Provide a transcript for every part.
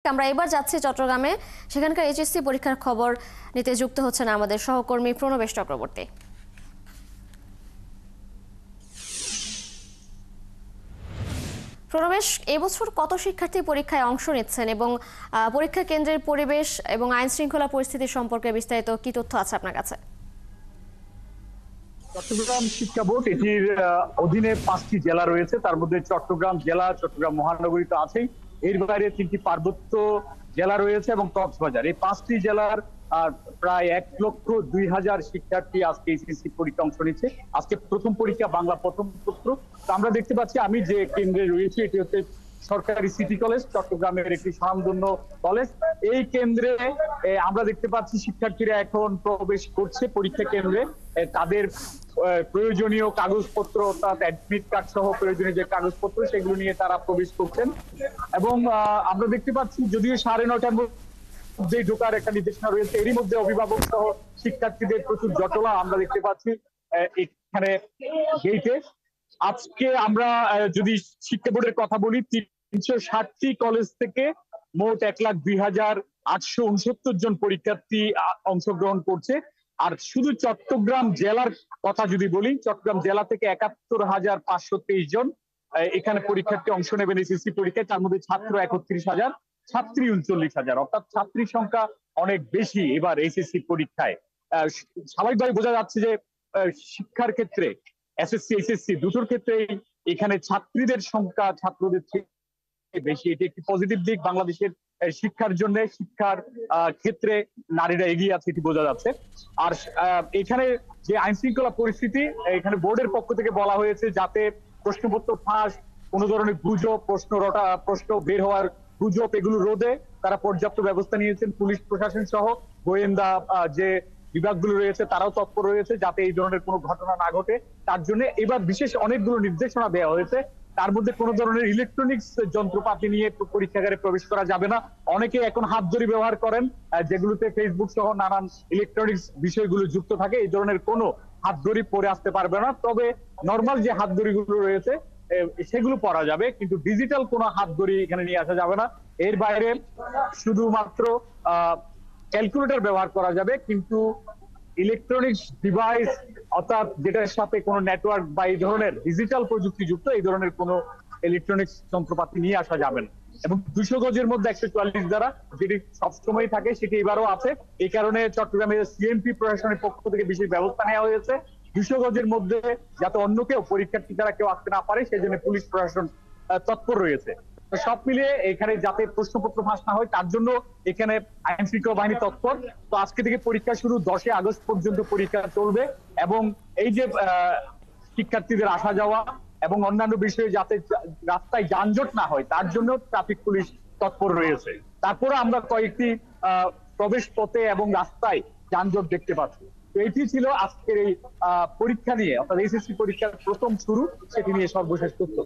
আমরা এবার যাচ্ছি চট্টগ্রামে। সেখানকার এইচএসসি পরীক্ষার খবর নিতে যুক্ত হচ্ছেন আমাদের সহকর্মী প্রণবেশ চক্রবর্তী। প্রণবেশ, এবছর কত শিক্ষার্থী পরীক্ষায় অংশ নিচ্ছেন এবং পরীক্ষা কেন্দ্রের পরিবেশ এবং আইন শৃঙ্খলা পরিস্থিতি সম্পর্কে বিস্তারিত কি তথ্য আছে আপনার কাছে? চট্টগ্রাম শিক্ষা বোর্ড এটির অধীনে 5টি জেলা রয়েছে, তার মধ্যে চট্টগ্রাম জেলা, চট্টগ্রাম মহানগরী তো আছেই, এর বাইরে 3টি পার্বত্য জেলা রয়েছে এবং কক্সবাজার। এই 5টি জেলার প্রায় 1,02,000 শিক্ষার্থী আজকে এইচএসসি পরীক্ষা অংশ নিচ্ছে। আজকে প্রথম পরীক্ষা বাংলা প্রথম পত্র। তো আমরা দেখতে পাচ্ছি, আমি যে কেন্দ্রে রয়েছে এটি হচ্ছে সরকারি সিটি কলেজ, চট্টগ্রামের একটি স্বনামধন্য কলেজ। এই কেন্দ্রে আমরা দেখতে পাচ্ছি শিক্ষার্থীরা এখন প্রবেশ করছে পরীক্ষা কেন্দ্রে। তাদের প্রয়োজনীয় কাগজপত্র অর্থাৎ অ্যাডমিট কার্ড সহ প্রয়োজনীয় যে কাগজপত্র সেগুলো নিয়ে তারা প্রবেশ করছেন। এবং আমরা দেখতে পাচ্ছি যদিও 9:30টার মধ্যে ঢোকার একটা নির্দেশনা রয়েছে, এরই মধ্যে অভিভাবক সহ শিক্ষার্থীদের প্রচুর জটলা আমরা দেখতে পাচ্ছি এখানে গেইটে। আজকে আমরা যদি শিক্ষা বোর্ডের কথা বলি, 360টি কলেজ থেকে মোট 1,02,869 জন পরীক্ষার্থী অংশগ্রহণ করছে। আর শুধু চট্টগ্রাম জেলার কথা যদি বলি, চট্টগ্রাম জেলা থেকে 71,523 জন এখানে পরীক্ষার্থী অংশ নেবেন এসএসসি পরীক্ষায়। তার মধ্যে ছাত্র 31,000, ছাত্রী 39,000, অর্থাৎ ছাত্রীর সংখ্যা অনেক বেশি এবার এসএসসি পরীক্ষায়। স্বাভাবিকভাবে বোঝা যাচ্ছে যে শিক্ষার ক্ষেত্রে এসএসসি এইচএসসি দুটোর ক্ষেত্রে এখানে ছাত্রীদের সংখ্যা ছাত্রদের বেশি। এটি একটি পজিটিভ দিক বাংলাদেশের শিক্ষার জন্য। শিক্ষার ক্ষেত্রে নারীরা এগিয়ে আছে এটি বোঝা যাচ্ছে। আর এখানে যে আইন শৃঙ্খলা পরিস্থিতি, এখানে বোর্ডের পক্ষ থেকে বলা হয়েছে যাতে প্রশ্নপত্র ফাঁস, কোন ধরনের গুজব, প্রশ্ন বের হওয়ার গুজব, এগুলো রোধে তারা পর্যাপ্ত ব্যবস্থা নিয়েছেন। পুলিশ প্রশাসন সহ গোয়েন্দা যে বিভাগগুলো রয়েছে তারাও তৎপর রয়েছে যাতে এই ধরনের কোনো ঘটনা না ঘটে। তার জন্য এবার বিশেষ অনেকগুলো নির্দেশনা দেওয়া হয়েছে। তার মধ্যে কোনো ধরনের ইলেকট্রনিক্স যন্ত্রপাতি নিয়ে পরীক্ষাগারে প্রবেশ করা যাবে না। অনেকে এখন হাতঘড়ি ব্যবহার করেন, যেগুলোতে ফেসবুক সহ নানান ইলেকট্রনিক্স বিষয়গুলো যুক্ত থাকে। এই ধরনের কোনো হাতঘড়ি পরে আসতে পারবে না। তবে নর্মাল যে হাতঘড়িগুলো রয়েছে সেগুলো পরা যাবে, কিন্তু ডিজিটাল কোনো হাতঘড়ি এখানে নিয়ে আসা যাবে না। এর বাইরে শুধুমাত্র ক্যালকুলেটর ব্যবহার করা যাবে, কিন্তু ইলেকট্রনিক্স ডিভাইস অর্থাৎ যেটার সাথে কোনো নেটওয়ার্ক বা এই ধরনের ডিজিটাল প্রযুক্তি যুক্ত এই ধরনের কোনো ইলেকট্রনিক্স যন্ত্রপাতি নিয়ে আসা যাবে না। এবং 200 গজের মধ্যে 144 দ্বারা যেটি সবসময় থাকে সেটি এবারও আছে। এই কারণে চট্টগ্রামের সিএমপি প্রশাসনের পক্ষ থেকে বিশেষ ব্যবস্থা নেওয়া হয়েছে 200 গজের মধ্যে যাতে অন্য কেউ পরীক্ষার্থী দ্বারা কেউ আসতে না পারে, সেই জন্য পুলিশ প্রশাসন তৎপর রয়েছে। সব মিলিয়ে এখানে যাতে প্রশ্নপত্র ফাঁস না হয় তার জন্য এখানে আইন শৃঙ্খলা বাহিনী তৎপর। তো আজকে থেকে পরীক্ষা শুরু, 10 আগস্ট পর্যন্ত পরীক্ষা চলবে। এবং এই যে শিক্ষার্থীদের আসা যাওয়া এবং অন্যান্য বিষয়ে যাতে রাস্তায় যানজট না হয় তার জন্য ট্রাফিক পুলিশ তৎপর রয়েছে। তারপরে আমরা কয়েকটি প্রবেশ পথে এবং রাস্তায় যানজট দেখতে পাচ্ছি। তো এটি ছিল আজকের এই পরীক্ষা নিয়ে, অর্থাৎ এসএসসি পরীক্ষার প্রথম শুরু, সেটি নিয়ে সর্বশেষ তথ্য।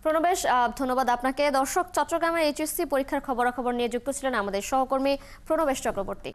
প্রণবেশ, ধন্যবাদ আপনাকে। দর্শক, চট্টগ্রামের এইচএসসি পরীক্ষার খবরাখবর নিয়ে যুক্ত ছিলেন আমাদের সহকর্মী প্রণবেশ চক্রবর্তী।